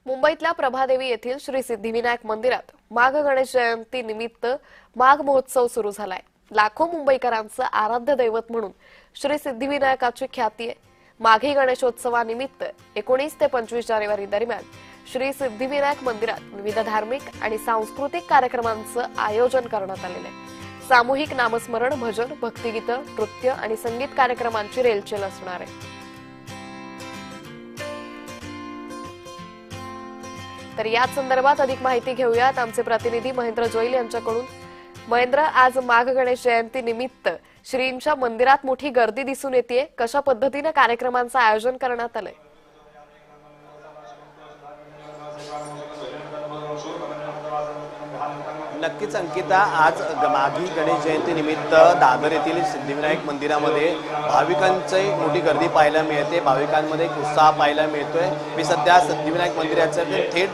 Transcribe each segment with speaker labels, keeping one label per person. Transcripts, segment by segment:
Speaker 1: मुंबईतल्या प्रभादेवी येथील श्री सिद्धिविनायक मंदिरात माघ गणेश जयंती निमित्त माघ महोत्सव सुरू झालाय। लाखो मुंबईकरांचं आराध्य दैवत म्हणून श्री सिद्धिविनायकाची ख्याती आहे। माघी गणेशोत्सवानिमित्त 19 ते 25 जानेवारी दरम्यान श्री सिद्धिविनायक मंदिरात विविध धार्मिक आणि सांस्कृतिक कार्यक्रमांचं आयोजन करण्यात आलेलं आहे। सामूहिक नामस्मरण, भजन, भक्तिगीतं, नृत्य आणि संगीत कार्यक्रमांची रेलचेल असणार आहे। तर याच संदर्भात अधिक माहिती घेऊयात आमचे प्रतिनिधी महेंद्र जोईल यांच्याकडून। महेंद्र, आज माघ गणेश जयंती निमित्त श्रींच्या मंदिरात मोठी गर्दी दिसून येते, कशा पद्धतीने कार्यक्रमांचं आयोजन करण्यात आलंय?
Speaker 2: नक्कीच अंकिता, आज माघी गणेश जयंती निमित्त दादर येथील सिद्धिविनायक मंदिरामध्ये भाविकांची मोठी गर्दी पाहायला मिळते। भाविकांमध्ये एक उत्साह पाहायला मिळतोय। मी सध्या सिद्धिविनायक मंदिराचं थेट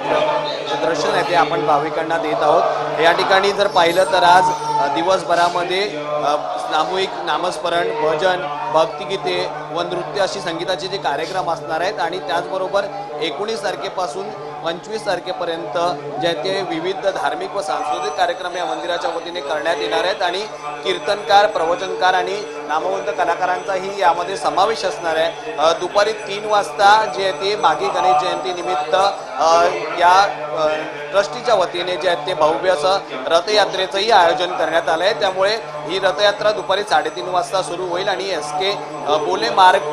Speaker 2: दर्शन आहे ते आपण भाविकांना देत आहोत। या ठिकाणी जर पाहिलं तर आज दिवसभरामध्ये सामूहिक नामस्मरण, भजन, भक्तिगीते व नृत्य अशी संगीताचे जे कार्यक्रम असणार आहेत आणि त्याचबरोबर 19 तारखेपासून 25 तारखेपर्यंत जे ते विविध धार्मिक व सांस्कृतिक कार्यक्रम या मंदिराच्या वतीने करण्यात येणार आहेत आणि कीर्तनकार, प्रवचनकार आणि नामवंत कलाकारांचाही यामध्ये समावेश असणार आहे। दुपारी 3 वाजता जे ते माघी गणेश जयंती निमित्त या ट्रस्टीच्या वतीने जे ते भव्य असं रथयात्रेचंही आयोजन करण्यात आलं आहे। त्यामुळे ही रथयात्रा दुपारी 3:30 वाजता सुरू होईल आणि SK बोले मार्ग,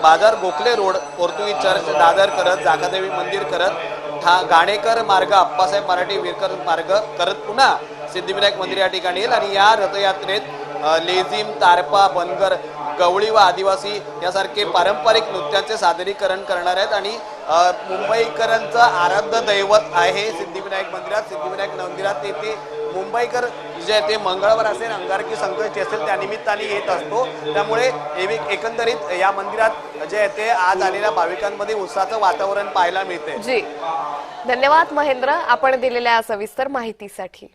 Speaker 2: बाजार गोखले रोड, पोर्तुगीज चर्च, दादर करत, जाकादेवी मंदिर करत, गाणेकर मार्ग, अप्पासाहेब मराठी विरकर मार्ग करत पुन्हा सिद्धिविनायक मंदिर या ठिकाणी येईल आणि या रथयात्रेत लेझिम, तारपा, बनगर, गवळी व आदिवासी यासारखे पारंपरिक नृत्यांचे सादरीकरण करणार आहेत आणि मुंबईकरांचं आराध्य दैवत आहे सिद्धिविनायक मंदिरात। सिद्धिविनायक मंदिरात येथे मुंबईकर जे ते मंगळवार असेल, अंगारकी संकष्टी असेल त्या निमित्ताने येत असतो। त्यामुळे एकंदरीत या मंदिरात जे ते आज आलेल्या भाविकांमध्ये उत्साहाचं वातावरण पाहायला मिळते।
Speaker 1: जी, धन्यवाद महेंद्र, आपण दिलेल्या सविस्तर माहितीसाठी।